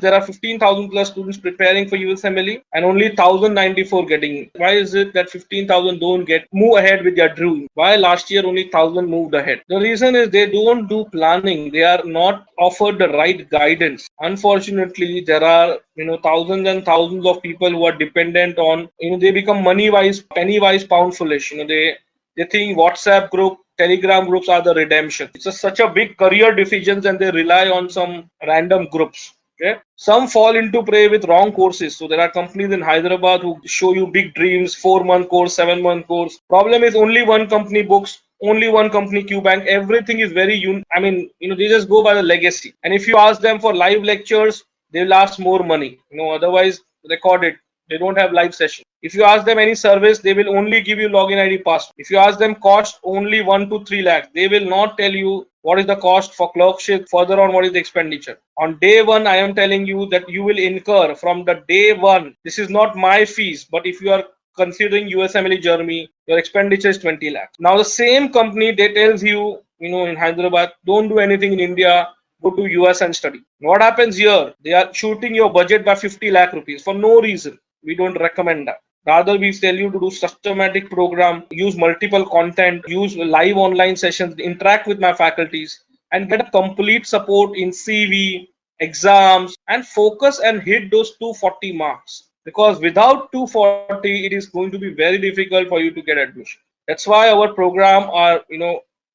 there are 15,000 plus students preparing for USMLE and only 1,094 getting in. Why is it that 15,000 don't move ahead with their dream? Why last year only 1,000 moved ahead? The reason is they don't do planning. They are not offered the right guidance. Unfortunately, there are thousands and thousands of people who are dependent on they become money wise, penny wise, pound foolish. They think WhatsApp group, Telegram groups are the redemption. It's such a big career decisions and they rely on some random groups. Okay. Some fall into prey with wrong courses. So there are companies in Hyderabad who show you big dreams, 4-month course, 7-month course. Problem is only one company books, only one company QBank. Everything is very they just go by the legacy. And if you ask them for live lectures, they'll ask more money. Otherwise record it. They don't have live session. If you ask them any service, they will only give you login ID password. If you ask them cost only 1 to 3 lakhs, they will not tell you what is the cost for clerkship, further on what is the expenditure. On day one, I am telling you that you will incur from the day one. This is not my fees, but if you are considering USMLE Germany, your expenditure is 20 lakhs. Now the same company, they tells you, in Hyderabad, don't do anything in India, go to US and study. What happens here? They are shooting your budget by 50 lakh rupees for no reason. We don't recommend that. Rather, we tell you to do systematic program, use multiple content, use live online sessions, interact with my faculties, and get a complete support in CV, exams, and focus and hit those 240 marks. Because without 240, it is going to be very difficult for you to get admission. That's why our program are,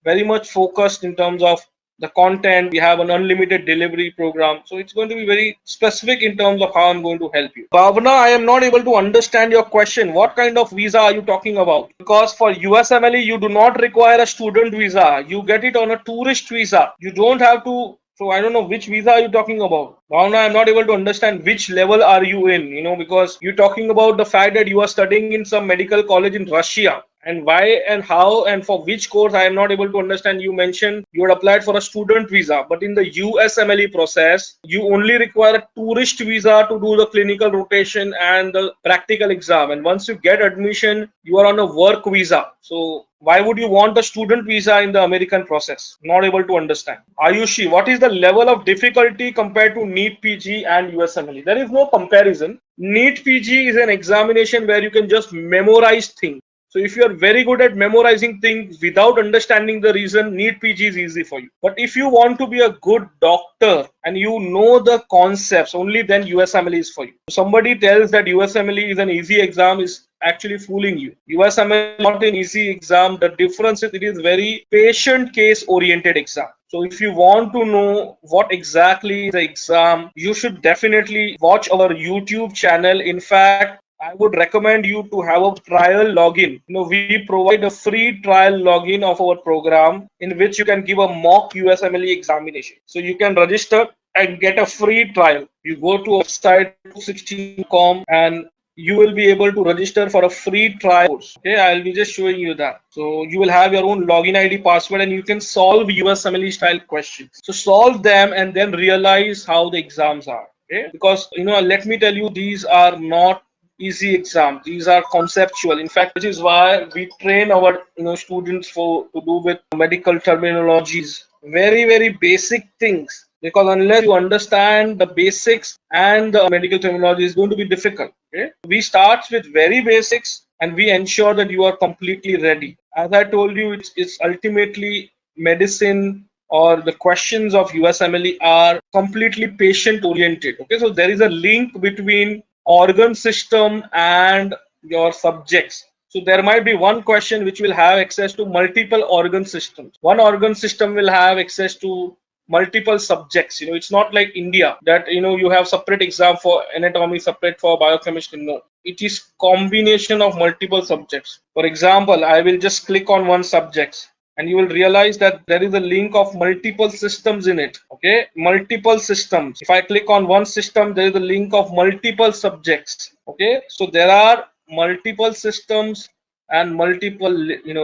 very much focused in terms of the content. We have an unlimited delivery program, so it's going to be very specific in terms of how I'm going to help you. Bhavna, I am not able to understand your question. What kind of visa are you talking about? Because for USMLE you do not require a student visa, you get it on a tourist visa. You don't have to. So I don't know which visa are you talking about. Bhavna, I'm not able to understand which level are you in, because you're talking about the fact that you are studying in some medical college in Russia. And why and how and for which course, I am not able to understand. You mentioned you had applied for a student visa, but in the USMLE process, you only require a tourist visa to do the clinical rotation and the practical exam. And once you get admission, you are on a work visa. So why would you want the student visa in the American process? Not able to understand. Ayushi, what is the level of difficulty compared to NEET PG and USMLE? There is no comparison. NEET PG is an examination where you can just memorize things. So if you are very good at memorizing things without understanding the reason, NEET PG is easy for you. But if you want to be a good doctor and you know the concepts, only then USMLE is for you. Somebody tells that USMLE is an easy exam is actually fooling you. USMLE is not an easy exam. The difference is it is very patient case oriented exam. So if you want to know what exactly is the exam, you should definitely watch our YouTube channel. In fact, I would recommend you to have a trial login. We provide a free trial login of our program in which you can give a mock USMLE examination. So you can register and get a free trial. You go to our website 260.com and you will be able to register for a free trial course. Okay, I'll be just showing you that. So you will have your own login ID password and you can solve USMLE style questions. So solve them and then realize how the exams are. Okay, because let me tell you, these are not easy exams. These are conceptual. In fact, which is why we train our students to do with medical terminologies, very basic things. Because unless you understand the basics and the medical terminology, is going to be difficult. Okay? We start with very basics and we ensure that you are completely ready. As I told you, it's ultimately medicine or the questions of USMLE are completely patient oriented. Okay, so there is a link between organ system and your subjects. So there might be one question which will have access to multiple organ systems. One organ system will have access to multiple subjects. It's not like India that you have separate exam for anatomy, separate for biochemistry. No, it is combination of multiple subjects. For example, I will just click on one subject and you will realize that there is a link of multiple systems in it. Okay, multiple systems. If I click on one system, there is a link of multiple subjects. Okay, so there are multiple systems and multiple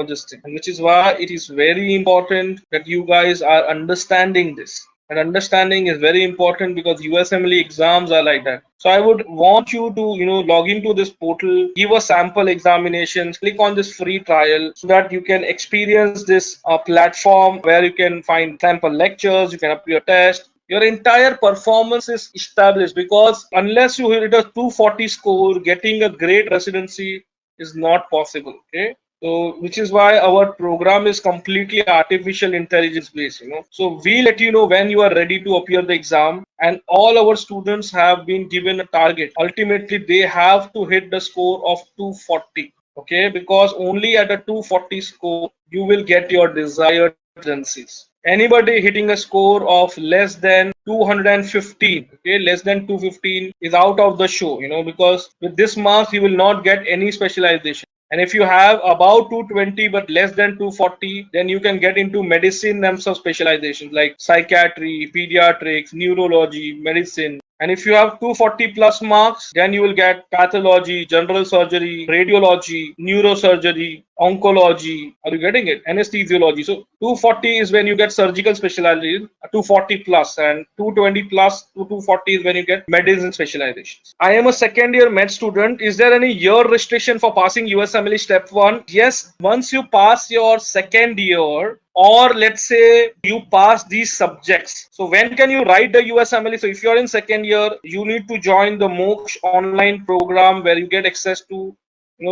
this thing, which is why it is very important that you guys are understanding this. And understanding is very important because USMLE exams are like that. So I would want you to log into this portal, give a sample examinations, click on this free trial so that you can experience this platform where you can find sample lectures, you can appear test, your entire performance is established, because unless you hit a 240 score, getting a great residency is not possible. Okay. So, which is why our program is completely artificial intelligence based. So we let you know when you are ready to appear the exam, and all our students have been given a target. Ultimately, they have to hit the score of 240. Okay, because only at a 240 score you will get your desired residencies. Anybody hitting a score of less than 215, okay, less than 215 is out of the show, because with this marks you will not get any specialization. And if you have about 220 but less than 240, then you can get into medicine and some specializations like psychiatry, pediatrics, neurology, medicine. And if you have 240 plus marks, then you will get pathology, general surgery, radiology, neurosurgery, oncology. Are you getting it? Anesthesiology. So 240 is when you get surgical specialty, 240 plus, and 220 plus to 240 is when you get medicine specializations. I am a second year med student. Is there any year restriction for passing USMLE step 1? Yes, once you pass your second year, or let's say you pass these subjects, so when can you write the USMLE? So if you're in second year, you need to join the Moksha online program where you get access to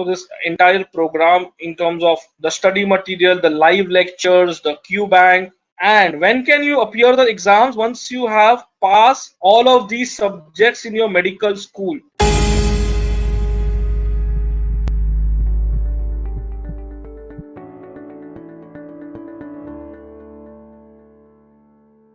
this entire program in terms of the study material, the live lectures, the Q bank. And when can you appear the exams? Once you have passed all of these subjects in your medical school.